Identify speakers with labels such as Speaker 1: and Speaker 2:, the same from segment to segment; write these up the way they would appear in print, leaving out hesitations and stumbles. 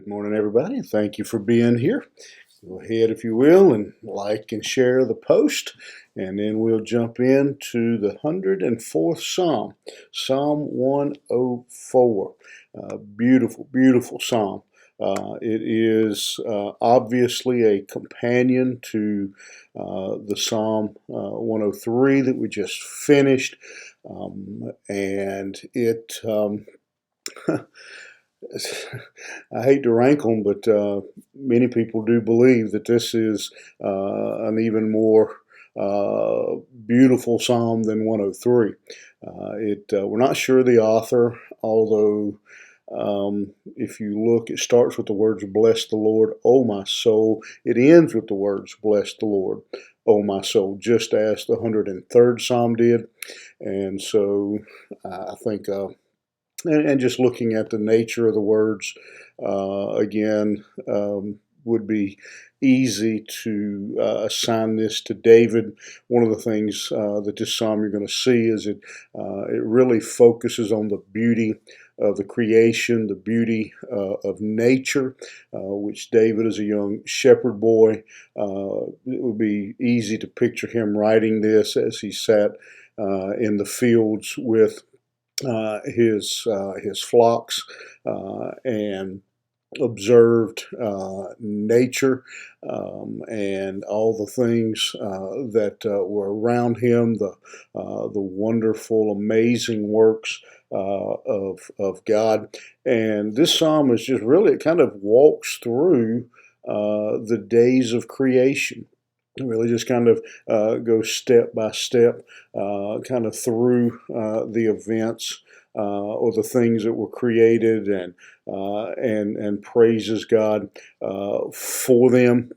Speaker 1: Good morning, everybody. Thank you for being here. Go ahead, if you will, and like and share the post, and then we'll jump into the 104th Psalm, Psalm 104. Beautiful, beautiful Psalm. It is obviously a companion to the Psalm 103 that we just finished, and it. I hate to rank them, but many people do believe that this is an even more beautiful psalm than 103. We're not sure the author, although if you look, it starts with the words, "Bless the Lord, O my soul." It ends with the words, "Bless the Lord, O my soul," just as the 103rd Psalm did. And so I think and just looking at the nature of the words, again, would be easy to assign this to David. One of the things that this psalm you're going to see is it really focuses on the beauty of the creation, the beauty of nature, which David, as a young shepherd boy, it would be easy to picture him writing this as he sat in the fields with his flocks and observed nature and all the things that were around him, the wonderful, amazing works of God. And this psalm is just really, it kind of walks through the days of creation. It really just kind of goes step by step, kind of through the events or the things that were created, and praises God for them.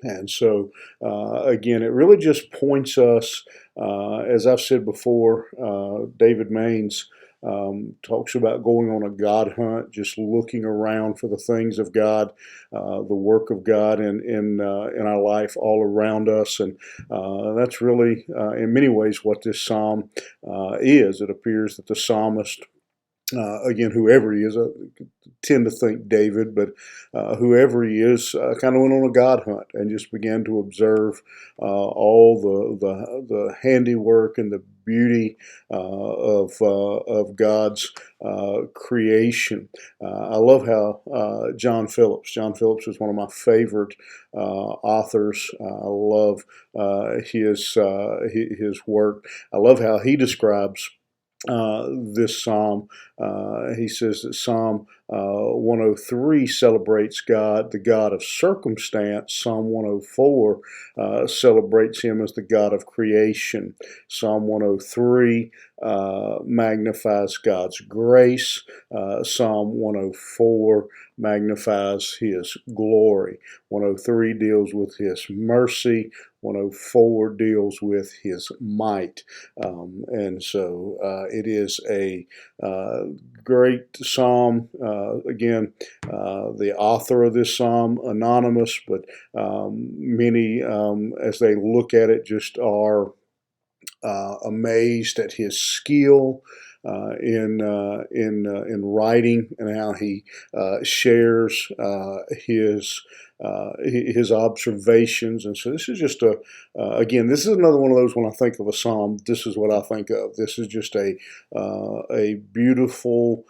Speaker 1: And so, again, it really just points us, as I've said before, David Maines talks about going on a God hunt, just looking around for the things of God, the work of God in our life all around us, and that's really, in many ways, what this psalm is. It appears that the psalmist, again, whoever he is, I tend to think David, but whoever he is, kind of went on a God hunt and just began to observe all the handiwork and the beauty of God's creation. I love how John Phillips. John Phillips is one of my favorite authors. I love his work. I love how he describes this psalm. He says that Psalm 103 celebrates God, the God of circumstance. Psalm 104 celebrates him as the God of creation. Psalm 103 magnifies God's grace. Psalm 104 magnifies his glory. 103 deals with his mercy. 104 deals with his might. And so it is a great psalm. Again, the author of this psalm, anonymous, but many, as they look at it, just are amazed at his skill in writing, and how he shares his observations. And so this is just again, this is another one of those, when I think of a psalm, this is what I think of. This is just a beautiful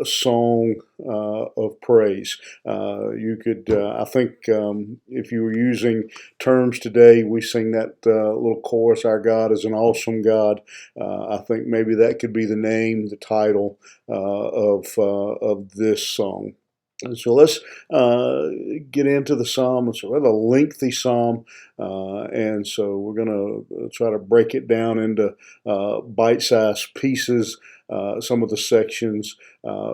Speaker 1: song of praise. You could, I think, if you were using terms today, we sing that little chorus, "Our God is an awesome God." I think maybe that could be the name, the title of this song. And so let's get into the psalm. It's a rather lengthy psalm, and so we're going to try to break it down into bite-sized pieces. Some of the sections,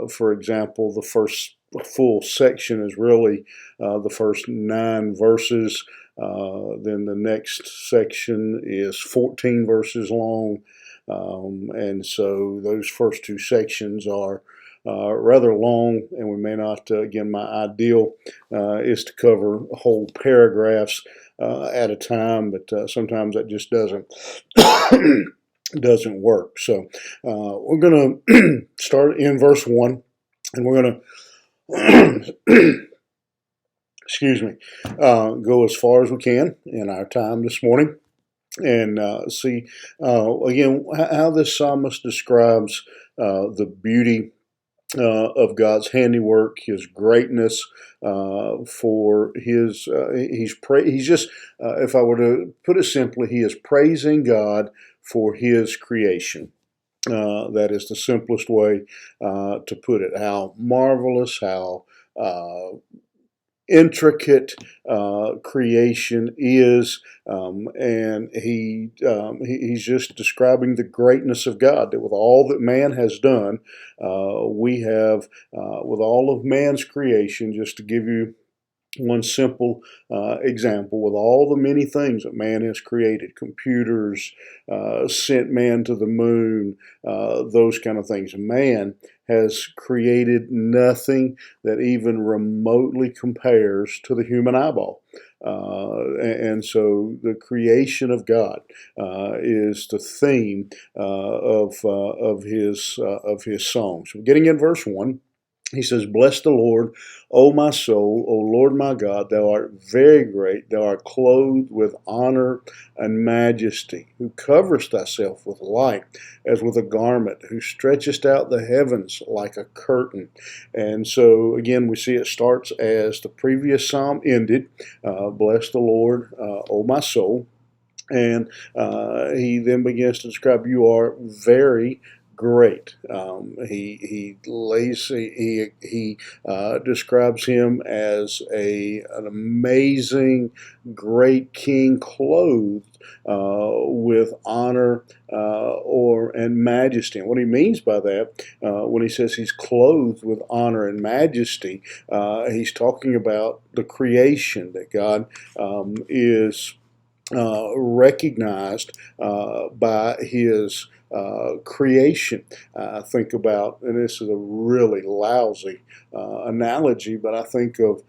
Speaker 1: for example, the first full section is really the first 9 verses. Then the next section is 14 verses long. And so those first 2 sections are rather long, and we may not, again, my ideal is to cover whole paragraphs at a time, but sometimes that just doesn't work. So we're going to start in verse 1, and we're going to Excuse me, go as far as we can in our time this morning and see again how this psalmist describes the beauty of God's handiwork, His greatness for His. He's just, if I were to put it simply, he is praising God for His creation. That is the simplest way to put it. How marvelous, how intricate creation is, and he's just describing the greatness of God. That with all that man has done, we have with all of man's creation. Just to give you one simple example, with all the many things that man has created, computers, sent man to the moon, those kind of things, man has created nothing that even remotely compares to the human eyeball. And so the creation of God is the theme of his song. So getting in verse 1, he says, "Bless the Lord, O my soul, O Lord my God, thou art very great, thou art clothed with honor and majesty, who coverest thyself with light as with a garment, who stretchest out the heavens like a curtain." And so again, we see it starts as the previous psalm ended, "Bless the Lord, O my soul." And he then begins to describe, "You are very great." He describes him as an amazing, great king, clothed with honor and majesty. And what he means by that, when he says he's clothed with honor and majesty, he's talking about the creation that God is recognized by his creation. I think about, and this is a really lousy analogy, but I think of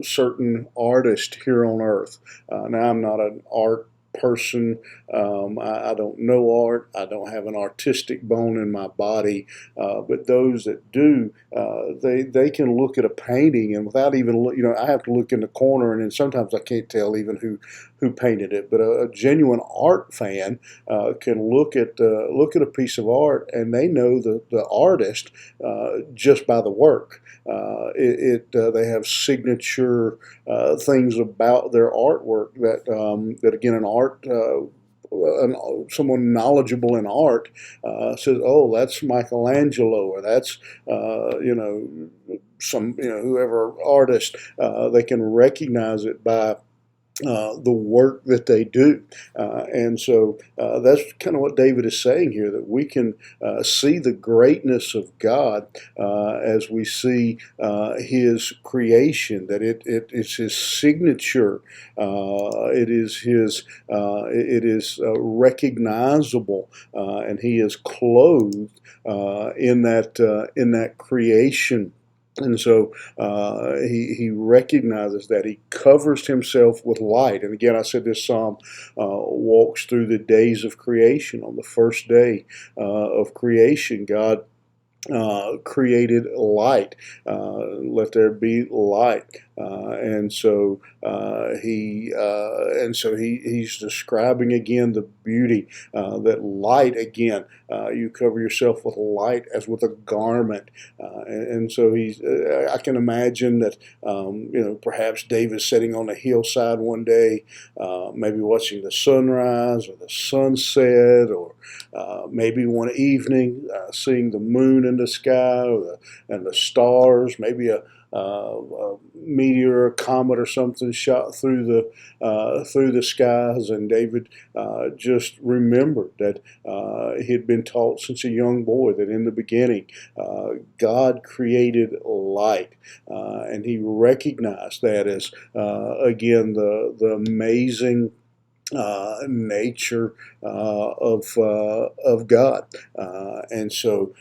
Speaker 1: certain artists here on earth. Now, I'm not an art person. I don't know art. I don't have an artistic bone in my body. But those that do, they can look at a painting and without even I have to look in the corner, and then sometimes I can't tell even who painted it. But a genuine art fan can look at a piece of art and they know the artist just by the work. They have signature things about their artwork that again someone knowledgeable in art says, "Oh, that's Michelangelo," or that's some whoever artist. They can recognize it by the work that they do. And so that's kind of what David is saying here, that we can see the greatness of God as we see his creation, that it is his signature, it is recognizable, and he is clothed in that creation. And so he recognizes that he covers himself with light. And again, I said this psalm walks through the days of creation. On the first day of creation, God created light. Let there be light. He's describing again the beauty that light again. You cover yourself with light as with a garment, and so he's. I can imagine that perhaps David sitting on a hillside one day, maybe watching the sunrise or the sunset, or maybe one evening seeing the moon in the sky and the stars, maybe a meteor, a comet, or something shot through the skies, and David just remembered that he had been taught since a young boy that in the beginning God created light, and he recognized that as again the amazing nature of God, and so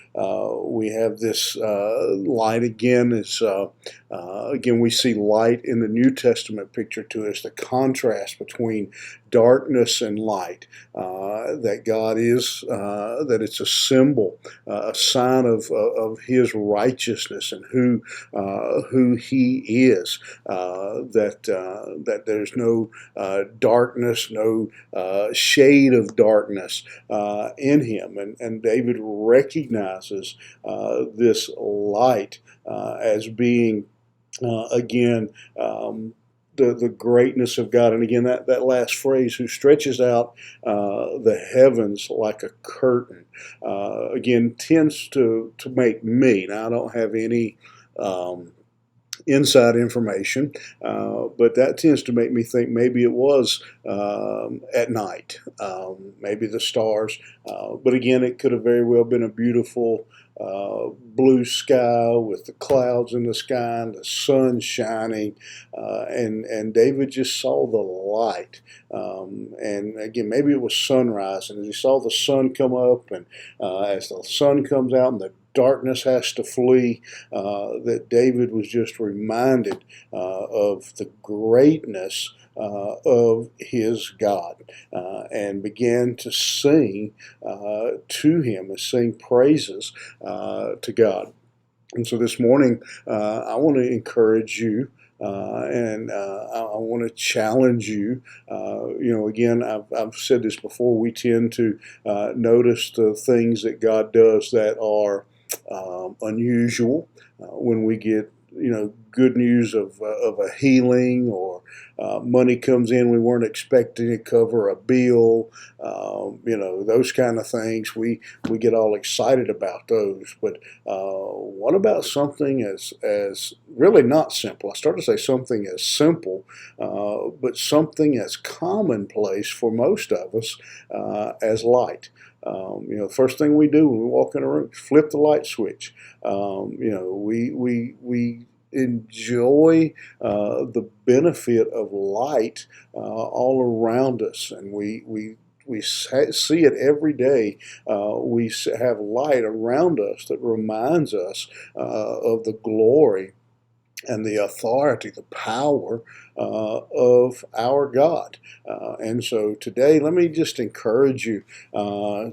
Speaker 1: we have this light again. Is again we see light in the New Testament picture to us. The contrast between darkness and light, that God is, that it's a symbol, a sign of His righteousness and who He is, that there's no darkness, no shade of darkness in Him. And David recognizes this light as being, again, the greatness of God. And again, that last phrase, who stretches out the heavens like a curtain, again, tends to make me, now I don't have any inside information, but that tends to make me think maybe it was at night, maybe the stars, but again, it could have very well been a beautiful blue sky with the clouds in the sky and the sun shining, and David just saw the light, and again, maybe it was sunrise, and as he saw the sun come up, and as the sun comes out and the darkness has to flee, that David was just reminded of the greatness of his God, and began to sing to Him, and sing praises to God. And so this morning, I want to encourage you. And I want to challenge you. Again, I've said this before. We tend to notice the things that God does that are unusual. When we get good news of a healing, or money comes in we weren't expecting to cover a bill, those kind of things, we get all excited about those. But what about something as really not simple? I started to say something as simple, but something as commonplace for most of us as light. The first thing we do when we walk in a room is flip the light switch. We enjoy the benefit of light all around us, and we see it every day. We have light around us that reminds us of the glory and the authority, the power of our God. And so today, let me just encourage you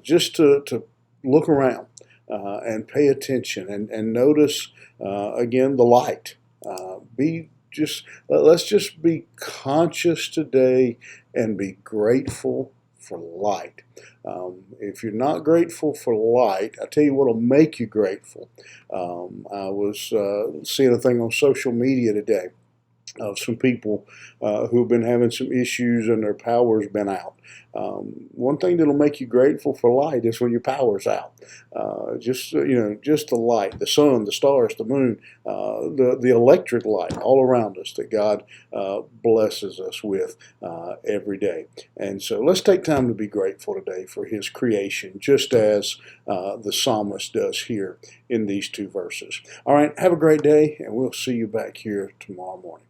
Speaker 1: just to look around and pay attention, and notice again the light. Let's just be conscious today and be grateful for light. If you're not grateful for light, I tell you what will make you grateful. I was seeing a thing on social media today of some people who have been having some issues and their power's been out. One thing that'll make you grateful for light is when your power's out. Just the light, the sun, the stars, the moon, the electric light all around us that God blesses us with every day. And so let's take time to be grateful today for His creation, just as the psalmist does here in these two verses. All right, have a great day, and we'll see you back here tomorrow morning.